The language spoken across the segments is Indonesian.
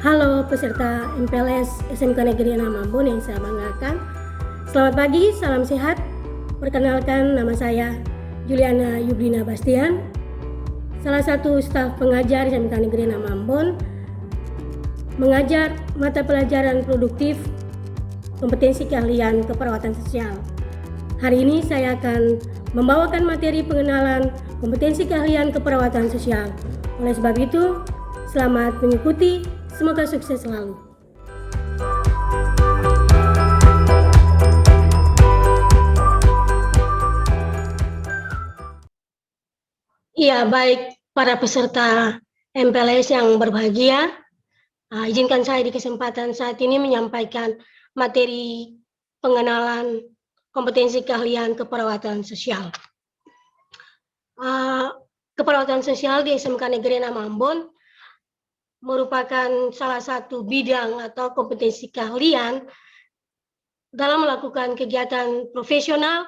Halo peserta MPLS SMK Negeri 6 Ambon yang saya banggakan. Selamat pagi, salam sehat. Perkenalkan, nama saya Juliana Yublina Bastian, salah satu staf pengajar SMK Negeri 6 Ambon, mengajar mata pelajaran produktif kompetensi keahlian keperawatan sosial. Hari ini saya akan membawakan materi pengenalan kompetensi keahlian keperawatan sosial. Oleh sebab itu, selamat mengikuti, semoga sukses selalu. Iya, baik para peserta MPLS yang berbahagia, izinkan saya di kesempatan saat ini menyampaikan materi pengenalan kompetensi keahlian keperawatan sosial. Keperawatan sosial di SMK Negeri 6 Ambon merupakan salah satu bidang atau kompetensi keahlian dalam melakukan kegiatan profesional.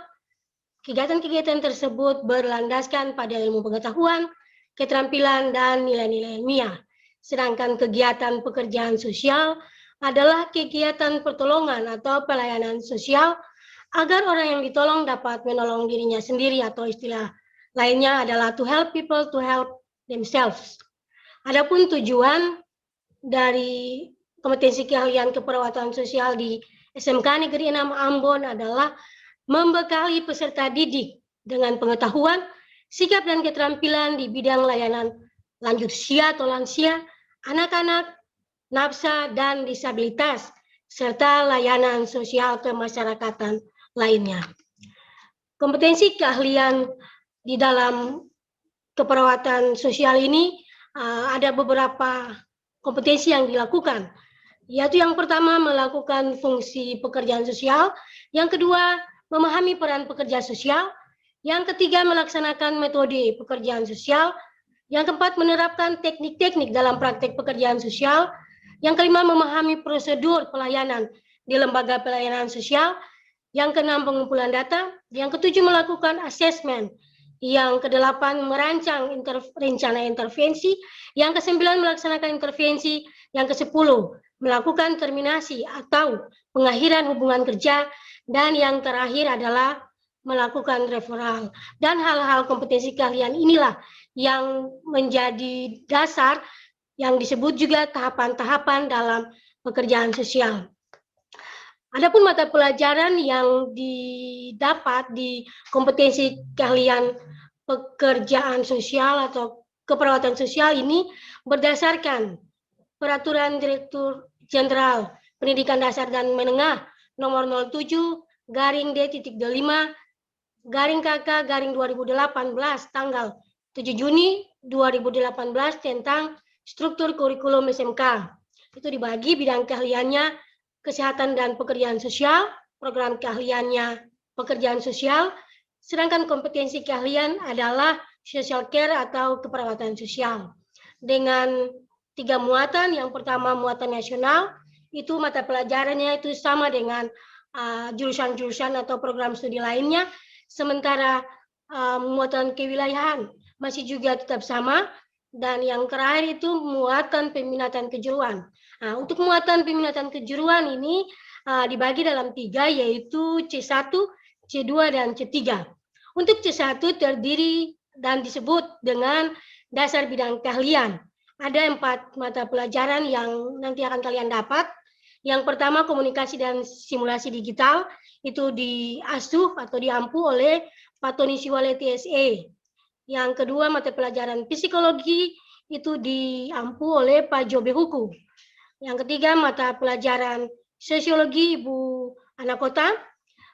Kegiatan-kegiatan tersebut berlandaskan pada ilmu pengetahuan, keterampilan, dan nilai-nilai ilmiah. Sedangkan kegiatan pekerjaan sosial adalah kegiatan pertolongan atau pelayanan sosial agar orang yang ditolong dapat menolong dirinya sendiri, atau istilah lainnya adalah to help people to help themselves. Adapun tujuan dari kompetensi keahlian keperawatan sosial di SMK Negeri 6 Ambon adalah membekali peserta didik dengan pengetahuan, sikap dan keterampilan di bidang layanan lanjut usia atau lansia, anak-anak, nafsa, dan disabilitas, serta layanan sosial kemasyarakatan lainnya. Kompetensi keahlian di dalam keperawatan sosial ini ada beberapa kompetensi yang dilakukan, yaitu yang pertama melakukan fungsi pekerjaan sosial, yang kedua memahami peran pekerja sosial, yang ketiga melaksanakan metode pekerjaan sosial, yang keempat menerapkan teknik-teknik dalam praktek pekerjaan sosial, yang kelima memahami prosedur pelayanan di lembaga pelayanan sosial, yang keenam pengumpulan data, yang ketujuh melakukan asesmen, yang kedelapan merancang rencana intervensi, yang kesembilan melaksanakan intervensi, yang kesepuluh melakukan terminasi atau pengakhiran hubungan kerja, dan yang terakhir adalah melakukan referral. Dan hal-hal kompetensi keahlian inilah yang menjadi dasar yang disebut juga tahapan-tahapan dalam pekerjaan sosial. Adapun mata pelajaran yang didapat di kompetensi keahlian pekerjaan sosial atau keperawatan sosial ini berdasarkan Peraturan Direktur Jenderal Pendidikan Dasar dan Menengah nomor 07/D-2/KK/2018 tanggal 7 Juni 2018 tentang struktur kurikulum SMK. Itu dibagi bidang keahliannya kesehatan dan pekerjaan sosial, program keahliannya pekerjaan sosial, sedangkan kompetensi keahlian adalah social care atau keperawatan sosial. Dengan 3 muatan, yang pertama muatan nasional, itu mata pelajarannya itu sama dengan jurusan-jurusan atau program studi lainnya, sementara muatan kewilayahan masih juga tetap sama, dan yang terakhir itu muatan peminatan kejuruan. Nah, untuk muatan peminatan kejuruan ini dibagi dalam 3, yaitu C1, C2, dan C3. Untuk C1 terdiri dan disebut dengan dasar bidang keahlian. Ada 4 mata pelajaran yang nanti akan kalian dapat. Yang pertama komunikasi dan simulasi digital, itu diasuh atau diampu oleh Pak Tony Siwale TSE. Yang kedua mata pelajaran psikologi, itu diampu oleh Pak Jobe Huku. Yang ketiga mata pelajaran sosiologi Ibu Anakota,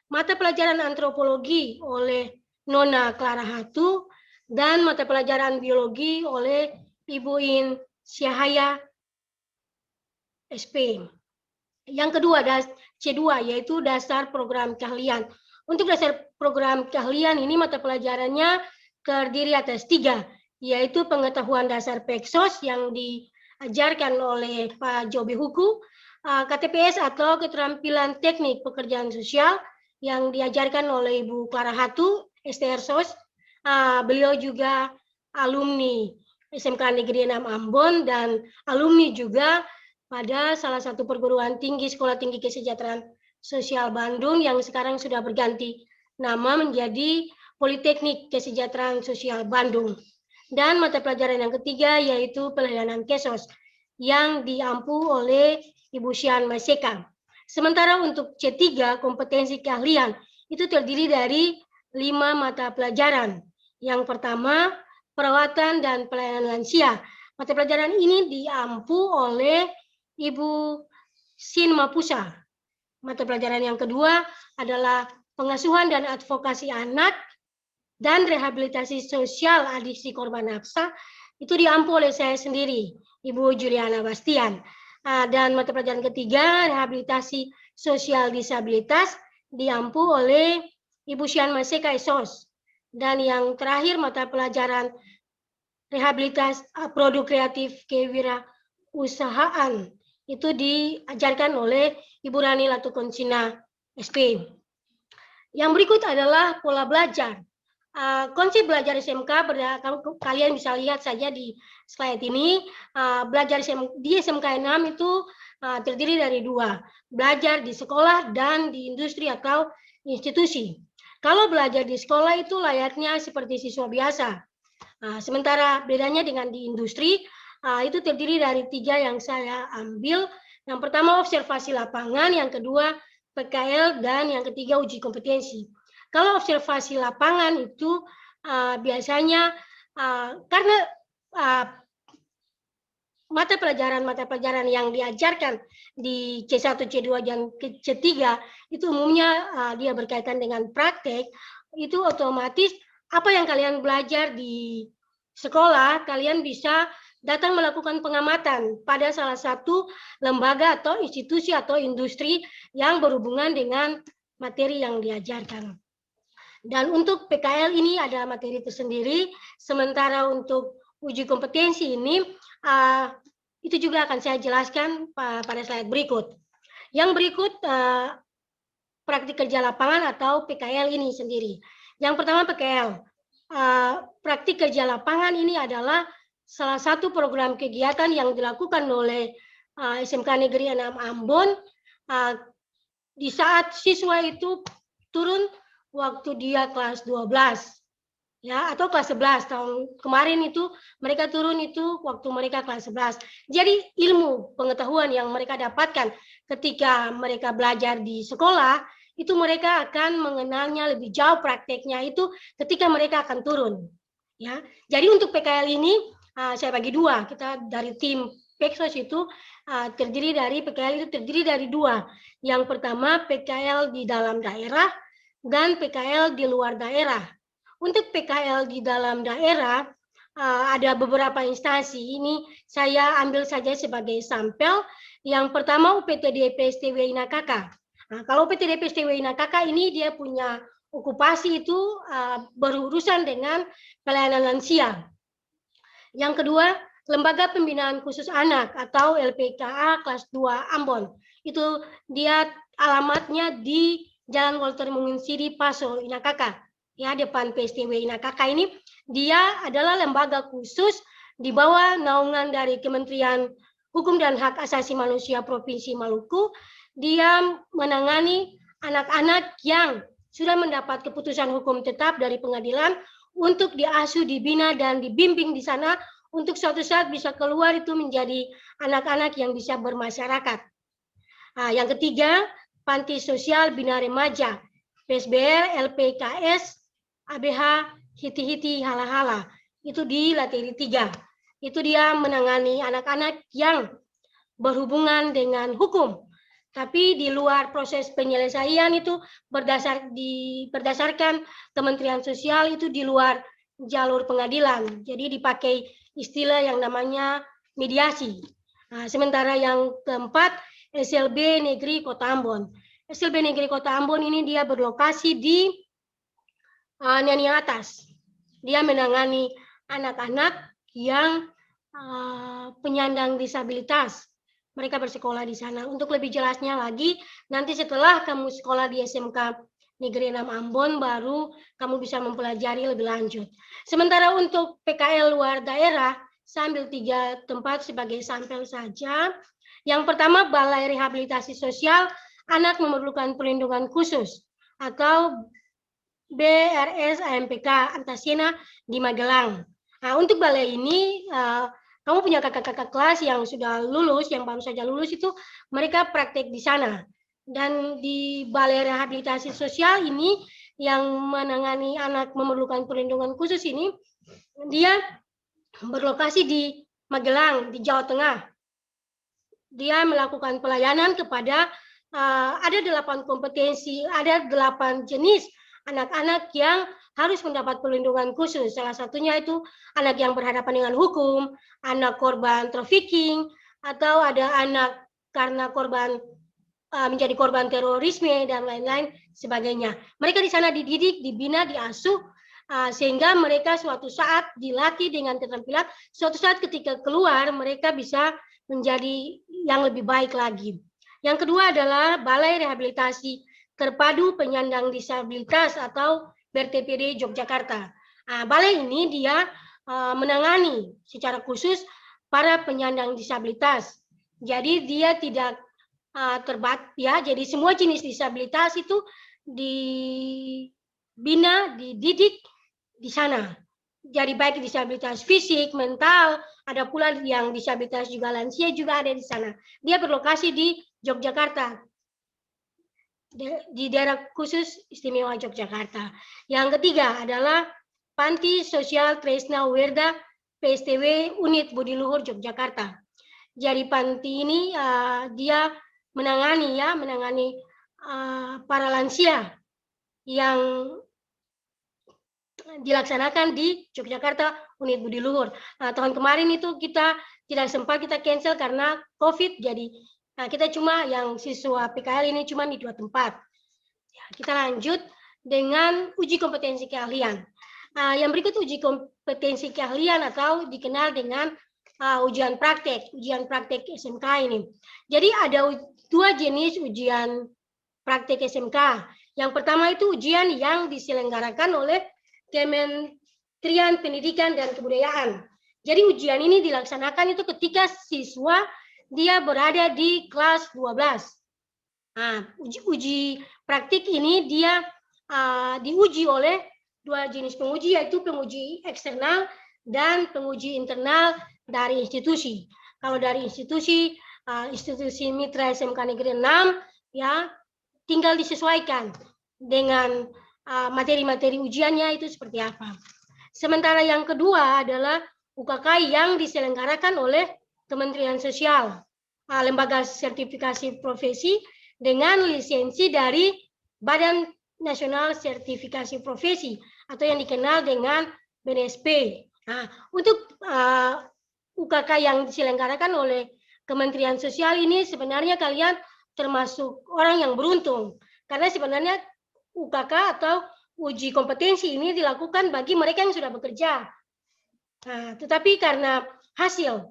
mata pelajaran antropologi oleh Nona Clara Hatu, dan mata pelajaran biologi oleh Ibu In Syahaya SP. Yang kedua C2, yaitu dasar program keahlian. Untuk dasar program keahlian ini mata pelajarannya terdiri atas 3, yaitu pengetahuan dasar Peksos yang diajarkan oleh Pak Jobe Huku, KTPS atau keterampilan teknik pekerjaan sosial yang diajarkan oleh Ibu Clara Hatu, STR SOS. Beliau juga alumni SMK Negeri 6 Ambon dan alumni juga pada salah satu perguruan tinggi Sekolah Tinggi Kesejahteraan Sosial Bandung yang sekarang sudah berganti nama menjadi Politeknik Kesejahteraan Sosial Bandung. Dan mata pelajaran yang ketiga yaitu pelayanan Kesos yang diampu oleh Ibu Sian Maseka. Sementara untuk C3 kompetensi keahlian itu terdiri dari 5 mata pelajaran. Yang pertama, perawatan dan pelayanan lansia. Mata pelajaran ini diampu oleh Ibu Sin Mapusa. Mata pelajaran yang kedua adalah pengasuhan dan advokasi anak dan rehabilitasi sosial adiksi korban nafsa. Itu diampu oleh saya sendiri, Ibu Juliana Bastian. Dan mata pelajaran ketiga, rehabilitasi sosial disabilitas, diampu oleh Ibu Sian Maseka Esos. Dan yang terakhir, mata pelajaran rehabilitasi produk kreatif kewirausahaan itu diajarkan oleh Ibu Rani Latukonsina SP. Yang berikut adalah pola belajar. Konsep belajar SMK, kalian bisa lihat saja di slide ini, belajar di SMK 6 itu terdiri dari 2, belajar di sekolah dan di industri atau institusi. Kalau belajar di sekolah itu layaknya seperti siswa biasa. Sementara bedanya dengan di industri, itu terdiri dari 3 yang saya ambil. Yang pertama observasi lapangan, yang kedua PKL, dan yang ketiga uji kompetensi. Kalau observasi lapangan itu biasanya karena mata pelajaran yang diajarkan di C1, C2, dan C3 itu umumnya dia berkaitan dengan praktek, itu otomatis apa yang kalian belajar di sekolah, kalian bisa datang melakukan pengamatan pada salah satu lembaga atau institusi atau industri yang berhubungan dengan materi yang diajarkan. Dan untuk PKL ini ada materi tersendiri, sementara untuk uji kompetensi ini itu juga akan saya jelaskan pada slide berikut. Yang berikut praktik kerja lapangan atau PKL ini sendiri. Yang pertama PKL. Praktik kerja lapangan ini adalah salah satu program kegiatan yang dilakukan oleh SMK Negeri 6 Ambon di saat siswa itu turun waktu dia kelas 12 ya, atau kelas 11. Tahun kemarin itu mereka turun itu waktu mereka kelas 11. Jadi ilmu pengetahuan yang mereka dapatkan ketika mereka belajar di sekolah itu mereka akan mengenalnya lebih jauh, prakteknya itu ketika mereka akan turun ya. Jadi untuk PKL ini saya bagi 2. Kita dari tim Peksos itu terdiri dari PKL itu terdiri dari 2. Yang pertama PKL di dalam daerah dan PKL di luar daerah. Untuk PKL di dalam daerah ada beberapa instansi, ini saya ambil saja sebagai sampel. Yang pertama UPTD PSTW Inakaka. Nah, kalau UPTD PSTW Inakaka ini dia punya okupasi itu berurusan dengan pelayanan lansia. Yang kedua, Lembaga Pembinaan Khusus Anak atau LPKA kelas 2 Ambon. Itu dia alamatnya di Jalan Walter Munginsiri Paso Inakaka. Ya, depan PSTW Inakaka ini dia adalah lembaga khusus di bawah naungan dari Kementerian Hukum dan Hak Asasi Manusia Provinsi Maluku. Dia menangani anak-anak yang sudah mendapat keputusan hukum tetap dari pengadilan untuk diasuh, dibina, dan dibimbing di sana untuk suatu saat bisa keluar itu menjadi anak-anak yang bisa bermasyarakat. Yang ketiga, Panti Sosial Bina Remaja, PSBR, LPKS, ABH, Hiti-Hiti, Hala-Hala. Itu di Lateri 3. Itu dia menangani anak-anak yang berhubungan dengan hukum. Tapi di luar proses penyelesaian itu berdasarkan Kementerian Sosial itu di luar jalur pengadilan. Jadi dipakai istilah yang namanya mediasi. Sementara yang keempat SLB Negeri Kota Ambon. SLB Negeri Kota Ambon ini dia berlokasi di Niani Atas. Dia menangani anak-anak yang penyandang disabilitas. Mereka bersekolah di sana. Untuk lebih jelasnya lagi, nanti setelah kamu sekolah di SMK Negeri 6 Ambon, baru kamu bisa mempelajari lebih lanjut. Sementara untuk PKL luar daerah, saya ambil 3 tempat sebagai sampel saja. Yang pertama, Balai Rehabilitasi Sosial Anak Memerlukan Perlindungan Khusus atau BRS AMPK Antasena di Magelang. Nah, untuk balai ini, kamu punya kakak-kakak kelas yang sudah lulus, yang baru saja lulus itu, mereka praktek di sana. Dan di Balai Rehabilitasi Sosial ini, yang menangani anak memerlukan perlindungan khusus ini, dia berlokasi di Magelang, di Jawa Tengah. Dia melakukan pelayanan kepada ada 8 kompetensi, ada 8 jenis anak-anak yang harus mendapat perlindungan khusus. Salah satunya itu anak yang berhadapan dengan hukum, anak korban trafficking, atau ada anak karena korban menjadi korban terorisme dan lain-lain sebagainya. Mereka di sana dididik, dibina, diasuh, sehingga mereka suatu saat dilatih dengan keterampilan, suatu saat ketika keluar mereka bisa menjadi yang lebih baik lagi. Yang kedua adalah Balai Rehabilitasi Terpadu Penyandang Disabilitas atau BRTPD Yogyakarta. Balai ini dia menangani secara khusus para penyandang disabilitas. Jadi dia tidak ya, jadi semua jenis disabilitas itu dibina, dididik di sana. Jadi baik disabilitas fisik, mental, ada pula yang disabilitas juga lansia juga ada di sana. Dia berlokasi di Yogyakarta, di daerah khusus istimewa Yogyakarta. Yang ketiga adalah Panti Sosial Tresna Werda PSTW Unit Budi Luhur Yogyakarta. Jadi panti ini dia menangani para lansia yang dilaksanakan di Yogyakarta Unit Budi Luhur. Tahun kemarin itu kita tidak sempat, kita cancel karena COVID, jadi kita cuma yang siswa PKL ini cuma di 2 tempat. Ya, kita lanjut dengan uji kompetensi keahlian. Yang berikut uji kompetensi keahlian atau dikenal dengan ujian praktek SMK ini. Jadi ada 2 jenis ujian praktek SMK. Yang pertama itu ujian yang diselenggarakan oleh Kementerian Pendidikan dan Kebudayaan. Jadi ujian ini dilaksanakan itu ketika siswa dia berada di kelas 12. Uji praktik ini dia diuji oleh 2 jenis penguji, yaitu penguji eksternal dan penguji internal dari institusi. Kalau dari institusi Mitra SMK Negeri 6 ya tinggal disesuaikan dengan materi-materi ujiannya itu seperti apa. Sementara yang kedua adalah UKK yang diselenggarakan oleh Kementerian Sosial, lembaga sertifikasi profesi dengan lisensi dari Badan Nasional Sertifikasi Profesi atau yang dikenal dengan BNSP. Untuk UKK yang diselenggarakan oleh Kementerian Sosial ini sebenarnya kalian termasuk orang yang beruntung, karena sebenarnya UKK atau uji kompetensi ini dilakukan bagi mereka yang sudah bekerja. Tetapi karena hasil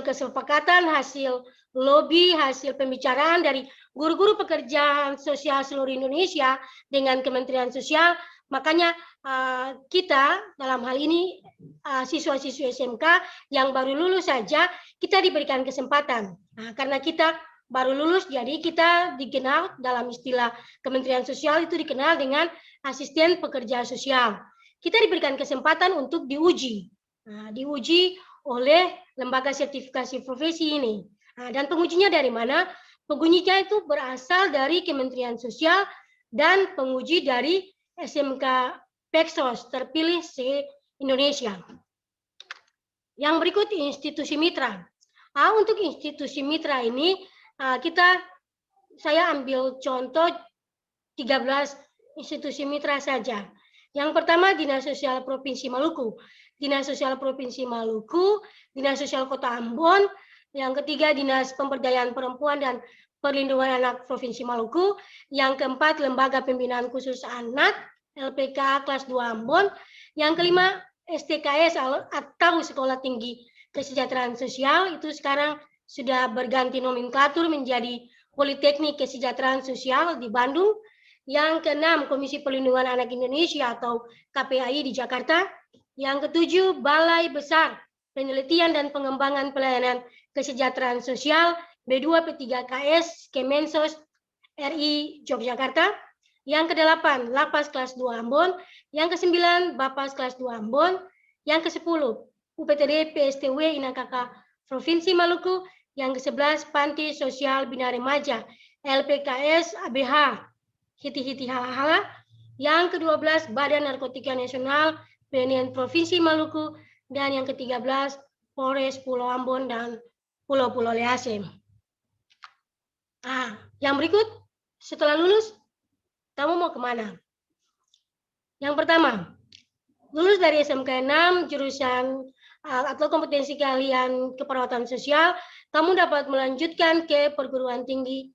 kesepakatan, hasil lobby, hasil pembicaraan dari guru-guru pekerja sosial seluruh Indonesia dengan Kementerian Sosial, makanya kita dalam hal ini siswa-siswi SMK yang baru lulus saja kita diberikan kesempatan. Karena kita baru lulus, jadi kita dikenal dalam istilah Kementerian Sosial itu dikenal dengan asisten pekerja sosial. Kita diberikan kesempatan untuk diuji, diuji oleh lembaga sertifikasi profesi ini. Dan pengujinya dari mana? Pengujinya itu berasal dari Kementerian Sosial dan penguji dari SMK Peksos terpilih se-Indonesia. Yang berikut institusi mitra. Untuk institusi mitra ini saya ambil contoh 13 institusi mitra saja. Yang pertama Dinas Sosial Provinsi Maluku, Dinas Sosial Provinsi Maluku, Dinas Sosial Kota Ambon, yang ketiga Dinas Pemberdayaan Perempuan dan Perlindungan Anak Provinsi Maluku, yang keempat Lembaga Pembinaan Khusus Anak LPK kelas 2 Ambon, yang kelima STKS atau Sekolah Tinggi Kesejahteraan Sosial, itu sekarang sudah berganti nomenklatur menjadi Politeknik Kesejahteraan Sosial di Bandung. Yang keenam, Komisi Perlindungan Anak Indonesia atau KPAI di Jakarta. Yang ketujuh, Balai Besar Penelitian dan Pengembangan Pelayanan Kesejahteraan Sosial B2 P3KS Kemensos RI Yogyakarta. Yang ke-8 Lapas kelas 2 Ambon. Yang ke-9 Bapas kelas 2 Ambon. Yang ke-10 UPTD PSTW INAKK Provinsi Maluku. Yang ke-11 Panti Sosial Bina Remaja LPKS ABH Hiti-Hiti Hala-Hala. Yang ke-12 Badan Narkotika Nasional BNN Provinsi Maluku. Dan yang ke-13 Polres Pulau Ambon dan Pulau-Pulau Lease. Yang berikut, setelah lulus, kamu mau kemana? Yang pertama, lulus dari SMK 6, jurusan atau kompetensi keahlian keperawatan sosial, kamu dapat melanjutkan ke perguruan tinggi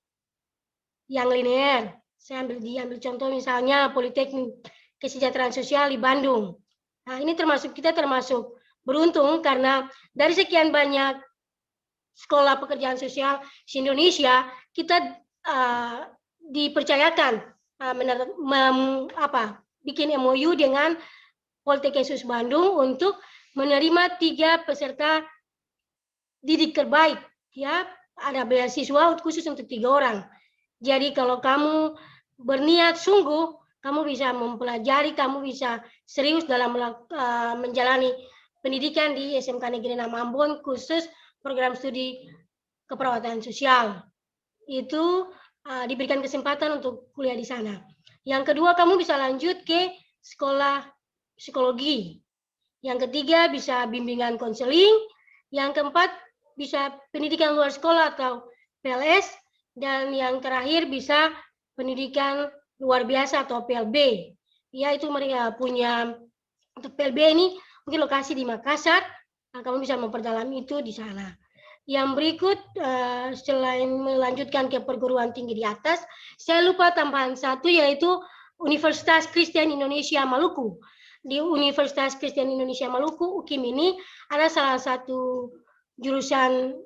yang linear. Saya ambil contoh misalnya Politeknik Kesejahteraan Sosial di Bandung. Nah, ini kita termasuk beruntung karena dari sekian banyak sekolah pekerjaan sosial di Indonesia, kita dipercayakan bikin MOU dengan Poltekkes Bandung untuk menerima 3 peserta didik terbaik. Ya, ada beasiswa khusus untuk 3 orang. Jadi kalau kamu berniat sungguh, kamu bisa mempelajari, kamu bisa serius dalam menjalani pendidikan di SMK Negeri 6 Ambon khusus program studi keperawatan sosial. Itu diberikan kesempatan untuk kuliah di sana. Yang kedua, kamu bisa lanjut ke sekolah psikologi. Yang ketiga, bisa bimbingan konseling. Yang keempat, bisa pendidikan luar sekolah atau PLS. Dan yang terakhir, bisa pendidikan luar biasa atau PLB. Ya, itu mereka punya, untuk PLB ini mungkin lokasi di Makassar. Nah, kamu bisa memperdalam itu di sana. Yang berikut, selain melanjutkan ke perguruan tinggi di atas, saya lupa tambahan satu, yaitu Universitas Kristen Indonesia Maluku. Di Universitas Kristen Indonesia Maluku, UKIM ini, ada salah satu jurusan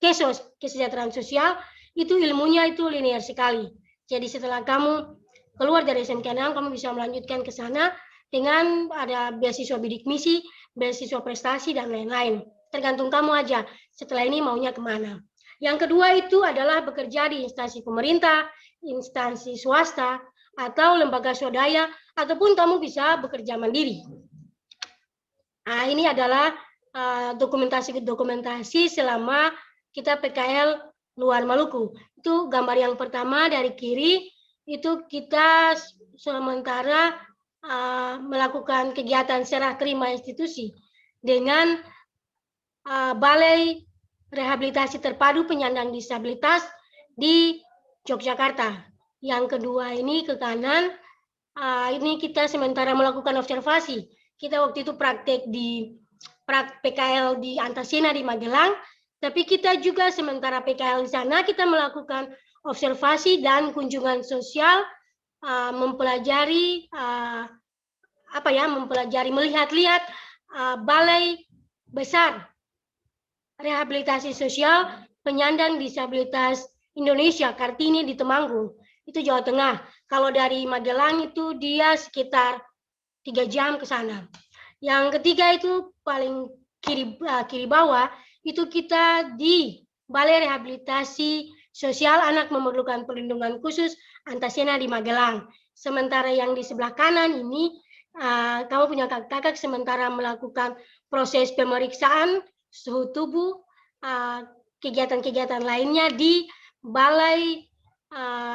KESOS, Kesejahteraan Sosial, itu ilmunya itu linear sekali. Jadi setelah kamu keluar dari SMK 6, kamu bisa melanjutkan ke sana dengan ada beasiswa bidik misi, beasiswa prestasi, dan lain-lain. Tergantung kamu aja, setelah ini maunya kemana. Yang kedua itu adalah bekerja di instansi pemerintah, instansi swasta, atau lembaga swadaya, ataupun kamu bisa bekerja mandiri. Nah, ini adalah dokumentasi selama kita PKL luar Maluku. Itu gambar yang pertama dari kiri, itu kita sementara melakukan kegiatan serah terima institusi dengan Balai Rehabilitasi Terpadu Penyandang Disabilitas di Yogyakarta. Yang kedua ini ke kanan, ini kita sementara melakukan observasi. Kita waktu itu praktek di PKL di Antasena di Magelang, tapi kita juga sementara PKL di sana kita melakukan observasi dan kunjungan sosial, mempelajari melihat-lihat balai besar rehabilitasi sosial penyandang disabilitas Indonesia, Kartini di Temanggung, itu Jawa Tengah. Kalau dari Magelang itu dia sekitar 3 jam ke sana. Yang ketiga itu paling kiri bawah, itu kita di Balai Rehabilitasi Sosial Anak Memerlukan Perlindungan Khusus Antasena di Magelang. Sementara yang di sebelah kanan ini, kamu punya kakak sementara melakukan proses pemeriksaan suhu tubuh, kegiatan-kegiatan lainnya di Balai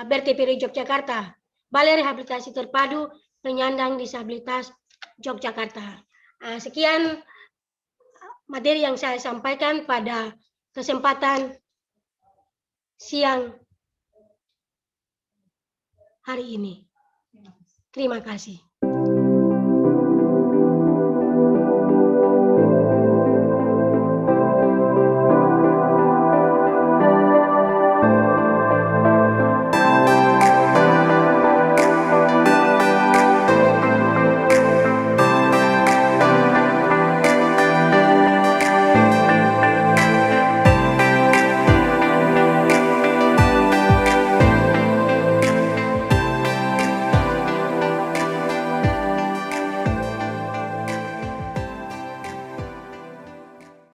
BRTPR Yogyakarta, Balai Rehabilitasi Terpadu Penyandang Disabilitas Yogyakarta. Sekian materi yang saya sampaikan pada kesempatan siang hari ini. Terima kasih.